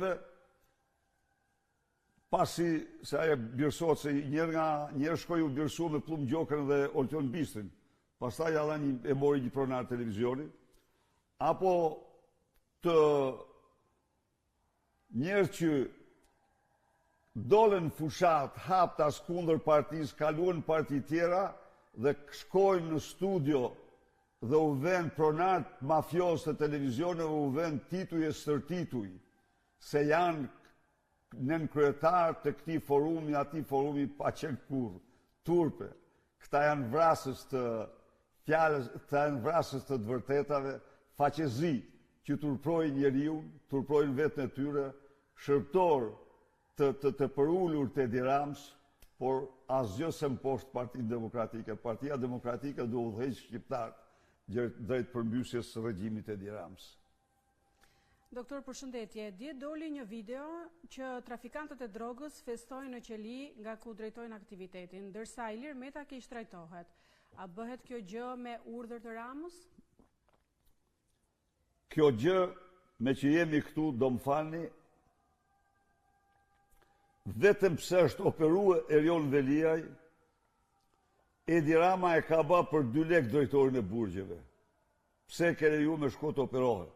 televizioneve, pasi se aje bjërsohet se njerë shkoj u bjërsu me Plum Gjokën dhe Oltion Bistrin, pastaj ja e mori një pronar televizioni, apo të njerë që dolen fushat, haptas kundër partis, kaluan parti tjera dhe shkojnë në studio dhe u vend pronart mafios të televizioneve, u vend tituj e stërtituj, se janë nën kryetar të këtij forumi, ati forumi pa qenë kurrë, turpe. Këta janë vrasës të fjalës, këta janë vrasës të vërtetave, faqezi që turprojnë njeriu, turprojnë vetën e tyre, shërptor të përullur të Edi Rams, por asgjë se mposhtë Partinë Demokratike. Partia Demokratike do udhëheq shqiptarët drejt përmbysjes së regjimit Edi Rams. Doktor, përshëndetje. Dje doli një video që trafikantët e drogës festojnë në qeli nga ku drejtojnë aktivitetin, ndërsa Ilir Meta keq trajtohet. A bëhet kjo gjë me urdhër të Ramës? Kjo gjë, me që jemi këtu, do më falni, vetëm pse është operue Erion Veliaj, Edi Rama e ka ba për 2 lek drejtorin e burgjeve. Pse kere ju me shko të operohet?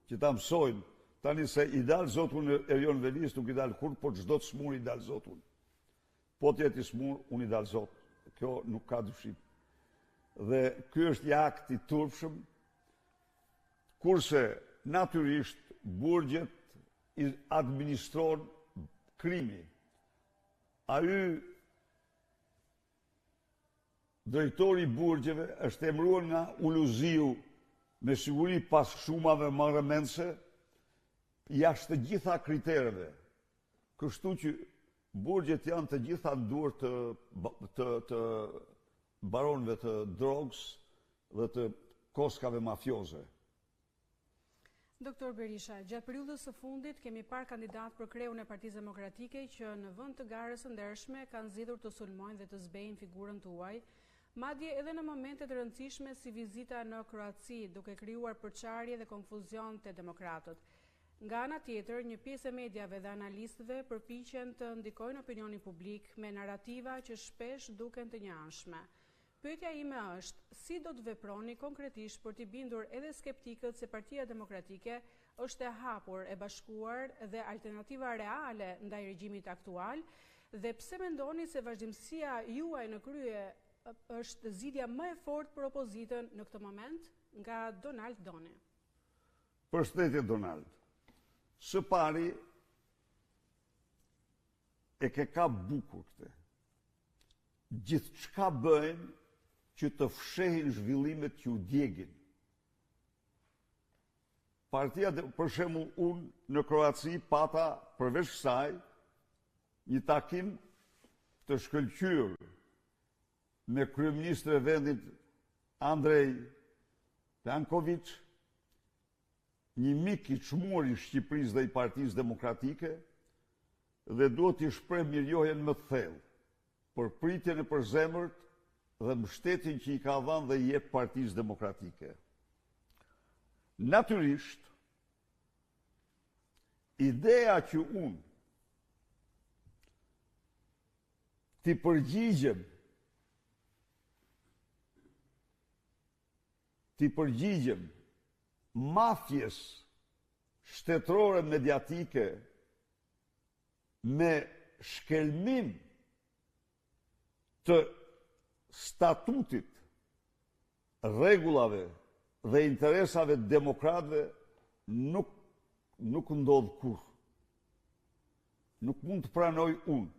Që ta mësojnë, tani se i dalë zotun Erion Velis, nuk i dalë kur, por çdo të smur i dalë zotun. Po të jetë i smur, unë i dalë zot. Kjo nuk ka dyshim. Dhe ky është një akt i turpshëm, kurse natyrisht burgjet i administron krimi. Ai drejtori i burgjeve është emëruar nga Uluziu, me siguri pas shumave marrëmendse, jashtë të gjitha kritereve. Kështu që burgjet janë të gjitha në duar të baronëve të drogës dhe të koskave mafioze. Doktor Berisha, gjatë periudhës së fundit kemi parë kandidat për kreun e Partisë Demokratike që në vend të garës së ndershme kanë zgjedhur të sulmojnë dhe të zbejnë figurën tuaj, madje edhe në momente të rëndësishme si vizita në Kroaci, duke krijuar përçarje dhe konfuzion te demokratët. Nga ana tjetër, një pjesë e mediave dhe analistëve përpiqen të ndikojnë opinionin publik me narrativa që shpesh duken të njëanshme. Pyetja ime është, si do të veproni konkretisht për t'i bindur edhe skeptikët se Partia Demokratike është e hapur, e bashkuar dhe alternativa reale ndaj regjimit aktual, dhe pse mendoni se vazhdimësia juaj në krye është zgjidhja më e fortë për opozitën në këtë moment? Nga Donald Doni. Përshëndetje Donald. Së pari, e ke ka bukur këtë. Gjithçka bëjnë që të fshehin zhvillimet që u djegin. Partia, për shembull, unë në Kroaci pata përveç kësaj një takim të shkëlqyer me kryeministrin e vendit Andrej Plenković, një mik i çmuar i Shqipërisë dhe i Partisë Demokratike, dhe duhet t'i shpreh mirënjohjen më të thellë për pritjen e përzemërt dhe mbështetjen që i ka dhënë dhe i jep Partisë Demokratike. Natyrisht, ideja që unë t'i përgjigjem mafjes shtetërore mediatike me shkelmim të statutit, rregullave dhe interesave demokratëve nuk ndodh kurrë. Nuk mund të pranoj unë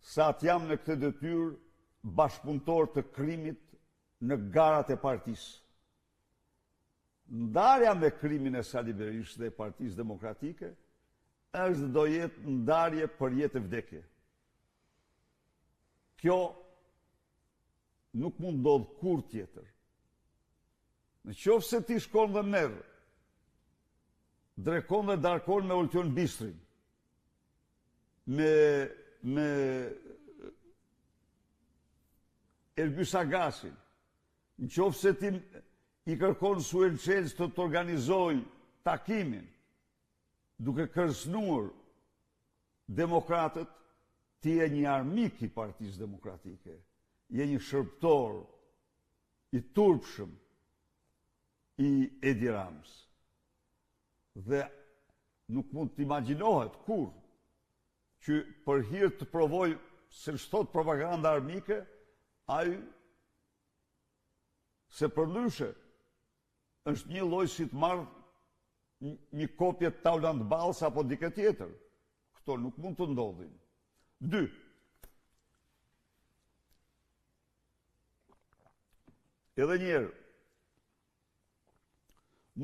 sa të jam në këtë detyrë bashkëpunëtor të krimit në garat e partisë. Ndarja me krimin e Sali Berishës dhe Partisë Demokratike është do jetë ndarje për jetë e vdekje. Kjo nuk mund ndodh kur tjetër. Në qoftë se ti shkon dhe merr, drekon dhe darkon me Oltion Bistrin, me Elbys Agasin, në qoftë se ti i kërkon Suel Çelës të organizoj takimin duke kërcënuar demokratët, ti je një armik i Partisë Demokratike, je një shërptor i turpshëm i Edi Ramës. Dhe nuk mund të imagjinohet kur që për hir të provoj se shtot propaganda armike, ai se përndryshe është një lloj si të marrë një kopje të Tauland Balls apo dikë tjetër. Këto nuk mund të ndodhin. 2. Edhe njerë,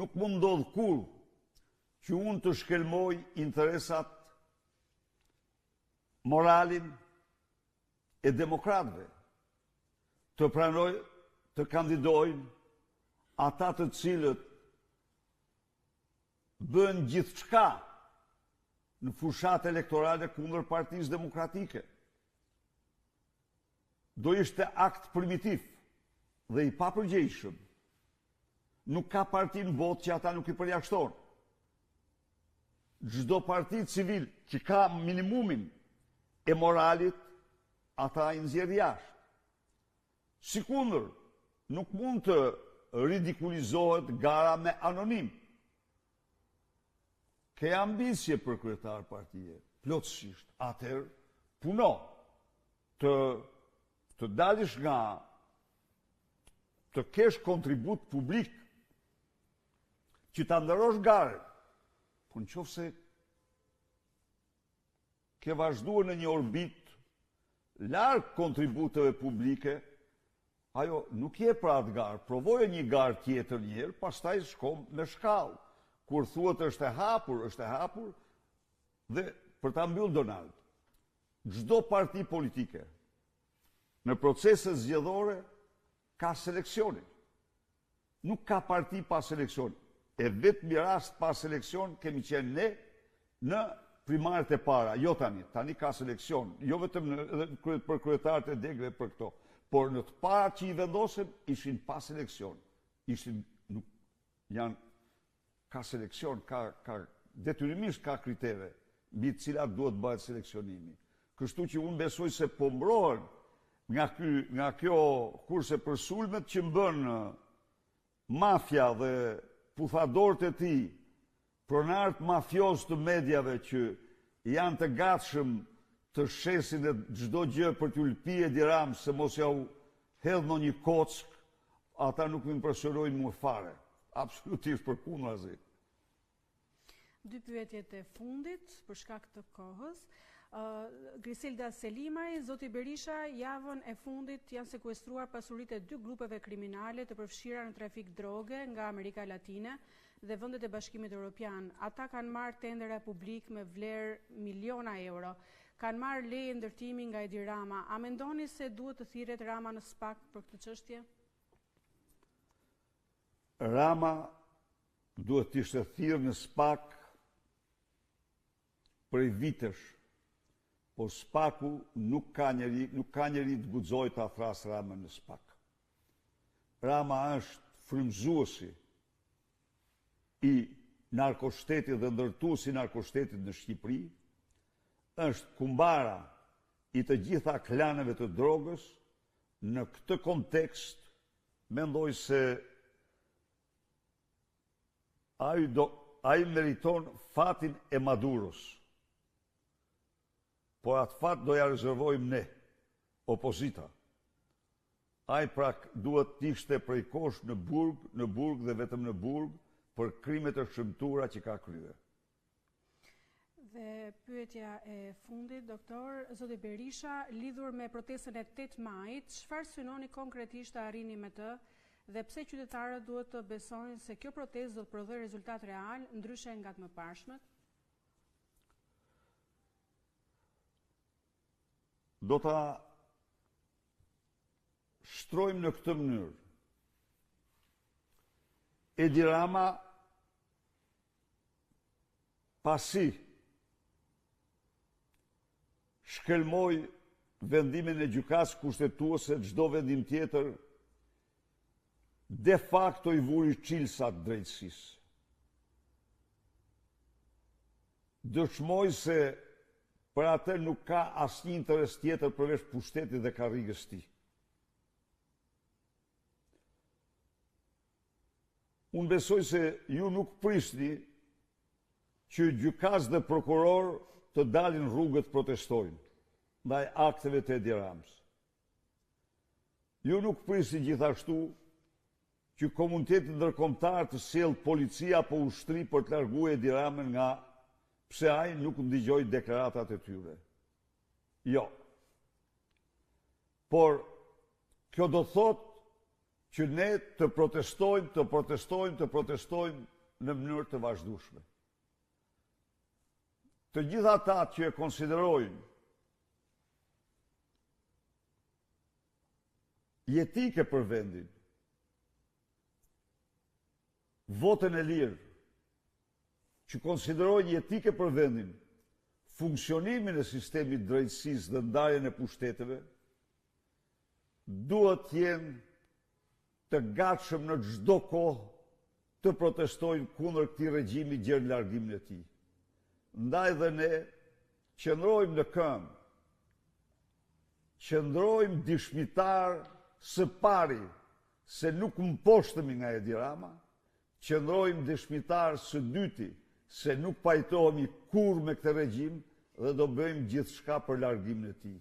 nuk mund ndodh kur që unë të shkelmoj interesat, moralin e demokratëve, të pranoj, të kandidojnë ata të cilët bën gjithçka në fushat elektorale kundër Partisë Demokratike. Do ishte akt primitiv dhe i papërgjegjshëm. Nuk ka parti në botë që ata nuk i përjashton. Çdo parti civil që ka minimumin e moralit, ata i nxjerr jashtë. Sikundër, nuk mund të ridikulizohet gara me anonim. Ke ambicje për kryetar partije, plotësisht, atëherë puno të dalish nga, të kesh kontribut publik, që ta ndërosh garën, por nëse ke vazhduar në një orbit larg kontributeve publike, ajo nuk je për atë garë, provoje një garë tjetër njerë, pastaj shko me shkallë. Kur thuhet është e hapur, dhe për ta mbyll Donald, çdo parti politike në proceset zgjedhore ka seleksionin. Nuk ka parti pa seleksion. E vetmi rast pa seleksion kemi qenë ne në primaret e para, jo tani ka seleksion, jo vetëm për kryetarët e degëve për këto, por në të parat që i vendosëm ishin pa seleksion. Ka seleksion, ka detyrimisht ka kritere mbi të cilat duhet bëhet seleksionimi. Kështu që unë besoj se po mbrohen nga kjo kurse për sulmet që mbën mafia dhe puthadorët e tij, pronarët mafioz të mediave që janë të gatshëm të shesin e çdo gjë për t'u lëpije Edi Ramës se mos ja u hedh në një kock, ata nuk më impresionojnë mua fare. Absolutisht përkundrazi. 2 pyetjet e fundit për shkak të kohës. Griselda Selimaj, zoti Berisha, javën e fundit janë sekuestruar pasuritë e 2 grupeve kriminale të përfshira në trafik droge nga Amerika Latine dhe vendet e Bashkimit Evropian. Ata kanë marrë tendera publik me vlerë miliona euro. Kanë marrë leje ndërtimi nga Edi Rama. A mendoni se duhet të thirret Rama në SPAK për këtë çështje? Rama duhet të ishte thirrë në SPAK prej vitesh, por SPAK-u nuk ka njeri të guxojë ta thras Ramën në SPAK. Rama është frymëzuesi i narkoshtetit dhe ndërtuesi i narkoshtetit në Shqipëri, është kumbara i të gjitha klaneve të drogës. Në këtë kontekst, mendoj se ai meriton fatin e Maduros. Por atë fat do ja rezervojmë ne, opozita. Ai prak duhet të ishte prej kosh në burg dhe vetëm në burg për krimet e shëmtura që ka kryer. Dhe pyetja e fundit, doktor, zoti Berisha, lidhur me protestën e 8 majit, çfarë synoni konkretisht të arrini me të dhe pse qytetarët duhet të besojnë se kjo protestë do të prodhojë rezultat real, ndryshe nga të mëparshmet? Do ta shtrojmë në këtë mënyrë. Edi Rama, pasi shkelmoi vendimin e gjykatës kushtetuese, çdo vendim tjetër de facto i vuri çilsat drejtësisë. dëshmoj se për atë nuk ka asnjë interes tjetër përveç pushtetit dhe karrigës së tij. Unë besoj se ju nuk prisni që gjykas dhe prokuror të dalin rrugët protestojnë ndaj akteve të Edi Ramës. Ju nuk prisni gjithashtu që komuniteti ndërkombëtar të sjellë policia apo ushtri për të larguar Edi Ramën nga pse ai nuk ndigjoi deklaratat e tyre. Jo. Por kjo do thotë që ne të protestojmë në mënyrë të vazhdueshme. Të gjitha ata që e konsiderojnë jetike për vendin, votën e lirë, që konsiderojnë jetike për vendin, funksionimin e sistemit drejtësisë dhe ndarjen e pushteteve, duhet të jenë të gatshëm në çdo kohë të protestojnë kundër këtij regjimi gjerë largimin e tij. Ndaj dhe ne qëndrojmë në këmbë, qëndrojmë dëshmitar së pari se nuk mposhtemi nga Edi Rama, qëndrojmë dëshmitar së dyti se nuk pajtohemi kurrë me këtë regjim dhe do bëjmë gjithçka për largimin e tij.